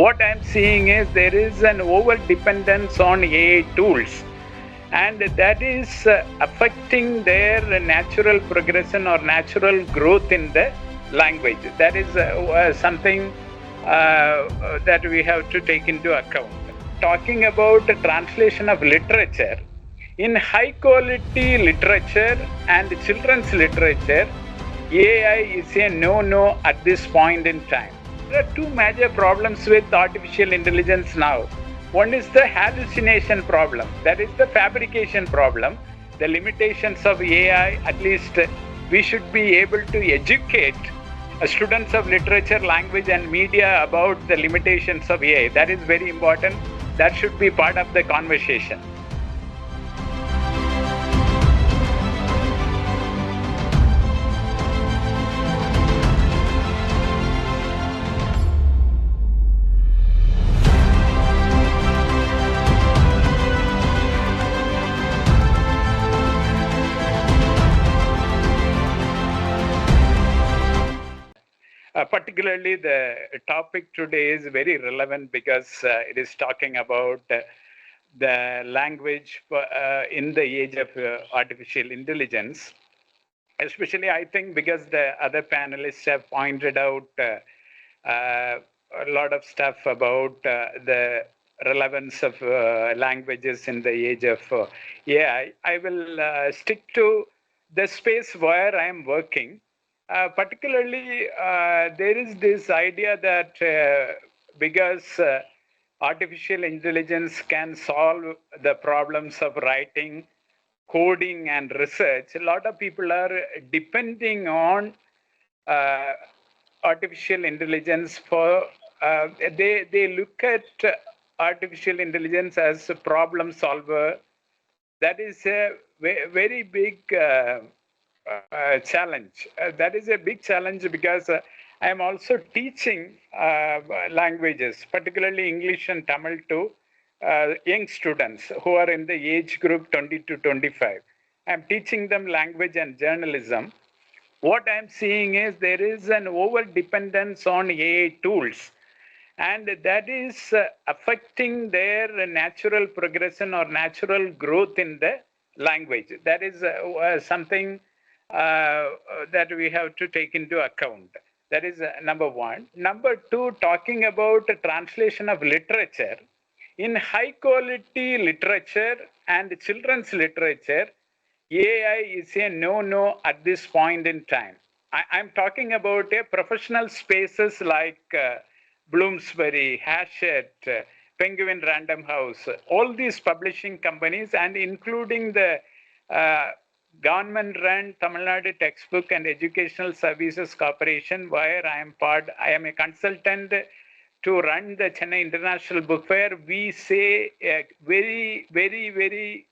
What I'm seeing is there is an over dependence on AI tools, and that is affecting their natural progression or natural growth in the language. That is something that we have to take into account. Talking about the translation of literature, in high quality literature and children's literature, AI is a no at this point in time. There are two major problems with artificial intelligence now. One is the hallucination problem, that is the fabrication problem. The limitations of AI, at least we should be able to educate students of literature, language, and media about the limitations of AI. That is very important. That should be part of the conversation. Particularly, the topic today is very relevant because it is talking about the language in the age of artificial intelligence. Especially, I think, because the other panelists have pointed out a lot of stuff about the relevance of languages in the age of AI. I will stick to the space where I am working. Particularly, there is this idea that because artificial intelligence can solve the problems of writing, coding, and research, a lot of people are depending on uh, artificial intelligence for they look at artificial intelligence as a problem solver. That is a very big challenge. That is a big challenge because I am also teaching languages, particularly English and Tamil, to young students who are in the age group 20 to 25. I'm teaching them language and journalism. What I'm seeing is there is an over dependence on AI tools, and that is affecting their natural progression or natural growth in the language. That is something that we have to take into account. That is number one. Number two, talking about the translation of literature, in high quality literature and children's literature, AI is a no at this point in time. I'm talking about professional spaces like Bloomsbury, Hachette, Penguin Random House, all these publishing companies, and including the uh, government-run Tamil Nadu Textbook and Educational Services Corporation, where I am part. I am a consultant to run the Chennai International Book Fair. We say a very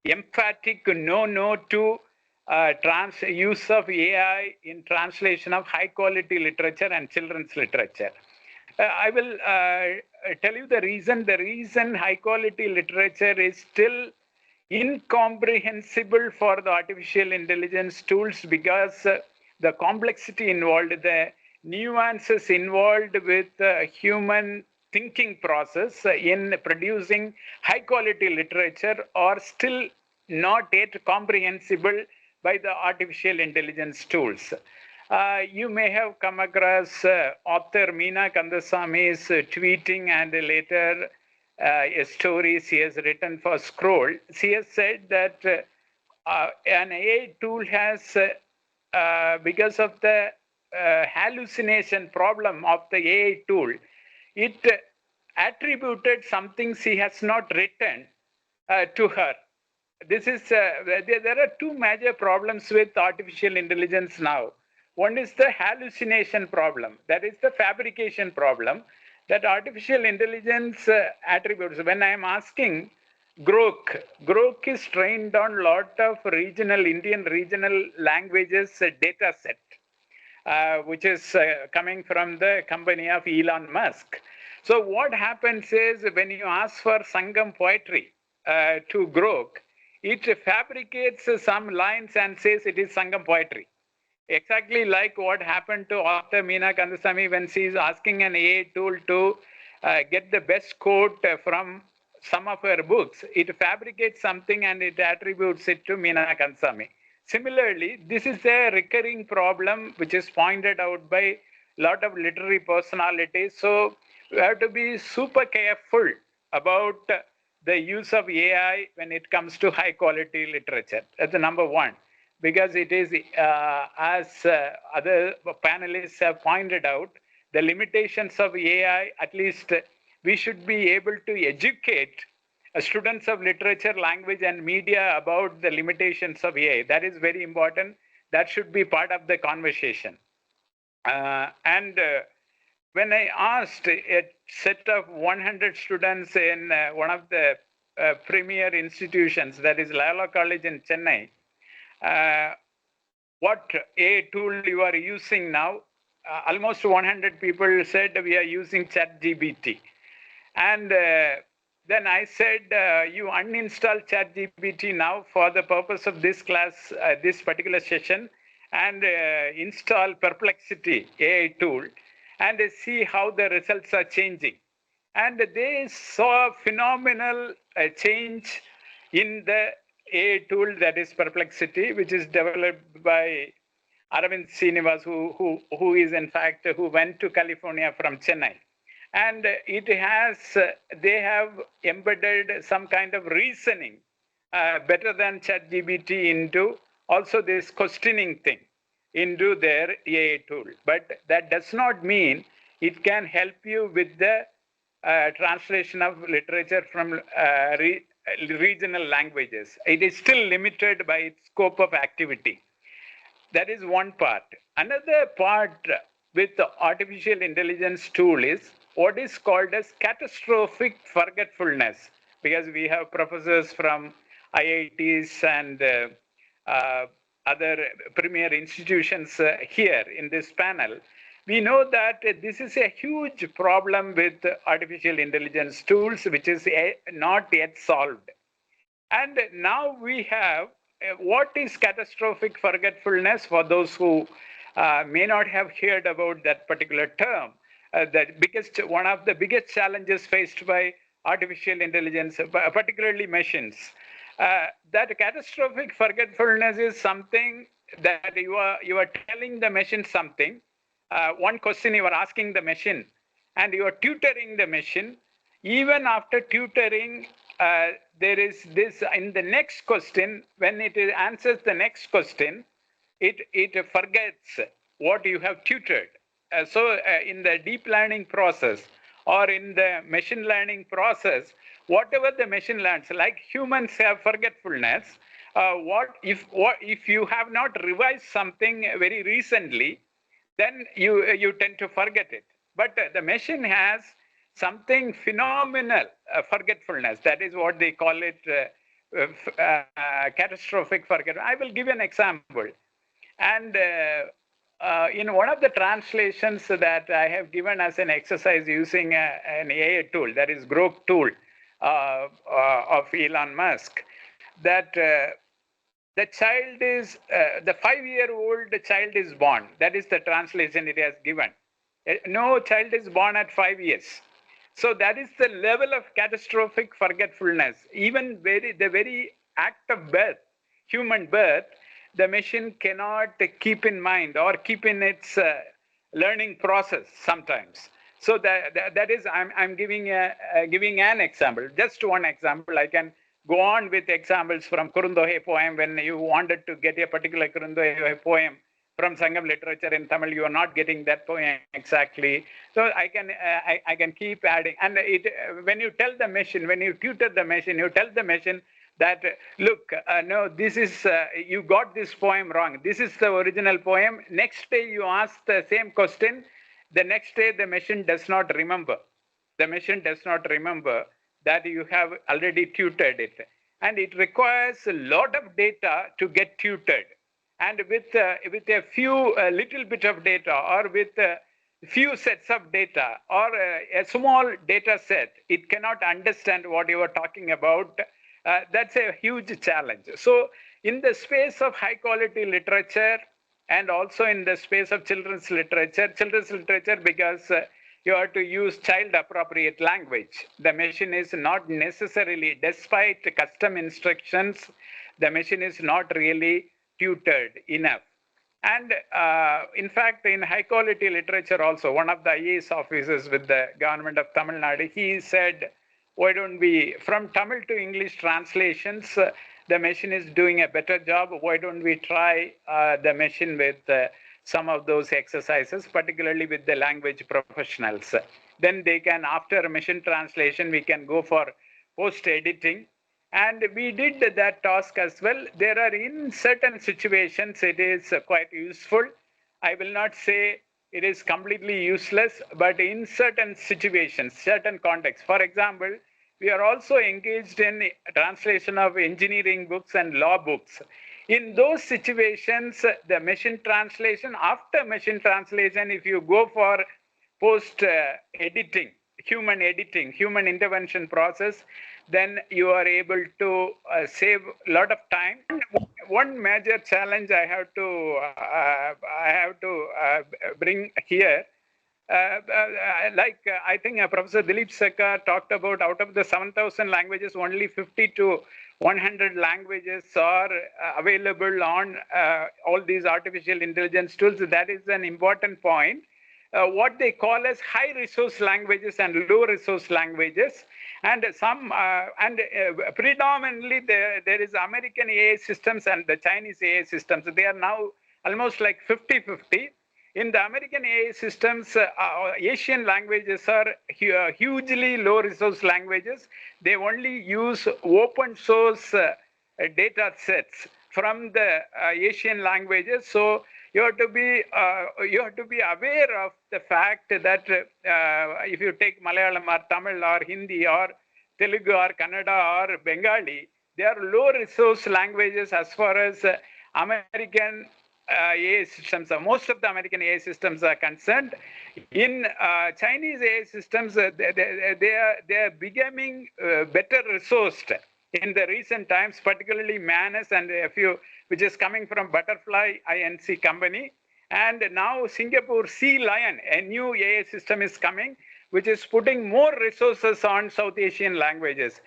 emphatic no to use of AI in translation of high quality literature and children's literature. I will tell you the reason. The reason high quality literature is still incomprehensible for the artificial intelligence tools because the complexity involved, the nuances involved with human thinking process in producing high quality literature are still not yet comprehensible by the artificial intelligence tools. You may have come across author Meena Kandaswamy's tweeting and later a story she has written for Scroll. She has said that an AI tool has, because of the hallucination problem of the AI tool, it attributed something she has not written to her. This is there are two major problems with artificial intelligence now. One is the hallucination problem, that is the fabrication problem that artificial intelligence attributes. When I am asking Grok is trained on a lot of regional Indian regional languages data set, which is coming from the company of Elon Musk. So what happens is when you ask for Sangam poetry to Grok, it fabricates some lines and says it is Sangam poetry. Exactly like what happened to author Meena Kandaswamy when she is asking an AI tool to get the best quote from some of her books. It fabricates something and it attributes it to Meena Kansami. Similarly, this is a recurring problem which is pointed out by a lot of literary personalities. So we have to be super careful about the use of AI when it comes to high quality literature. That's the number one, because it is, as other panelists have pointed out, the limitations of AI, at least we should be able to educate students of literature, language, and media about the limitations of AI. That is very important. That should be part of the conversation. And when I asked a set of 100 students in one of the premier institutions, that is Loyola College in Chennai, what AI tool you are using now, almost 100 people said we are using ChatGPT. And then I said, you uninstall ChatGPT now for the purpose of this class, this particular session, and install Perplexity AI tool and see how the results are changing. And they saw phenomenal change in the AI tool, that is Perplexity, which is developed by Aravind Srinivas, who is in fact, who went to California from Chennai. And it has, they have embedded some kind of reasoning better than ChatGPT into also this questioning thing into their AI tool. But that does not mean it can help you with the translation of literature from regional languages. It is still limited by its scope of activity. That is one part. Another part with the artificial intelligence tool is what is called as catastrophic forgetfulness, because we have professors from IITs and other premier institutions here in this panel. We know that this is a huge problem with artificial intelligence tools, which is not yet solved. And now we have what is catastrophic forgetfulness, for those who may not have heard about that particular term. One of the biggest challenges faced by artificial intelligence, particularly machines, that catastrophic forgetfulness is something that you are telling the machine something. One question you are asking the machine, and you are tutoring the machine. Even after tutoring, there is this in the next question, when it answers the next question, it forgets what you have tutored. So in the deep learning process or in the machine learning process, whatever the machine learns, like humans have forgetfulness, if you have not revised something very recently, then you tend to forget it. But the machine has something phenomenal, forgetfulness. That is what they call it, catastrophic forgetfulness. I will give an example. And in one of the translations that I have given as an exercise using an AI tool, that is Grok tool of Elon Musk, that the child is, the 5-year-old child is born. That is the translation it has given. No child is born at 5 years. So that is the level of catastrophic forgetfulness. Even the very act of birth, human birth, the machine cannot keep in mind or keep in its learning process sometimes. So that is, I'm giving an example, just one example. I can go on with examples from Kurundohe poem. When you wanted to get a particular Kurundohe poem from Sangam literature in Tamil, you are not getting that poem exactly. So I can keep adding. And when you tell the machine, when you tutor the machine, you tell the machine that, look, no, this is, you got this poem wrong. This is the original poem. Next day you ask the same question. The next day the machine does not remember. The machine does not remember that you have already tutored it. And it requires a lot of data to get tutored. And with a few little bit of data, or with a few sets of data, or a small data set, it cannot understand what you are talking about. That's a huge challenge. So in the space of high quality literature, and also in the space of children's literature, because you have to use child appropriate language. The machine is not necessarily, despite custom instructions, the machine is not really tutored enough. And in fact, in high quality literature also, one of the IAS officers with the government of Tamil Nadu, he said, why don't we, from Tamil to English translations, the machine is doing a better job. Why don't we try the machine with some of those exercises, particularly with the language professionals. Then they can, after machine translation, we can go for post-editing. And we did that task as well. There are, in certain situations, it is quite useful. I will not say it is completely useless, but in certain situations, certain contexts. For example, we are also engaged in translation of engineering books and law books. In those situations, the machine translation, after machine translation, if you go for post-editing, human intervention process, then you are able to save a lot of time. One major challenge I have to bring here, I think Professor Dilip Sekar talked about, out of the 7,000 languages, only 50 to 100 languages are available on all these artificial intelligence tools. That is an important point. What they call as high resource languages and low resource languages. And predominantly there is American AI systems and the Chinese AI systems. They are now almost like 50-50. In the American AI systems, Asian languages are hugely low resource languages. They only use open source data sets from the Asian languages. So you have to be aware of the fact that if you take Malayalam or Tamil or Hindi or Telugu or Kannada or Bengali, they are low resource languages as far as American AI systems, most of the American AI systems are concerned. In Chinese AI systems, they are becoming better resourced in the recent times, particularly Manus and a few, which is coming from Butterfly INC company. And now Singapore Sea Lion, a new AI system is coming, which is putting more resources on South Asian languages.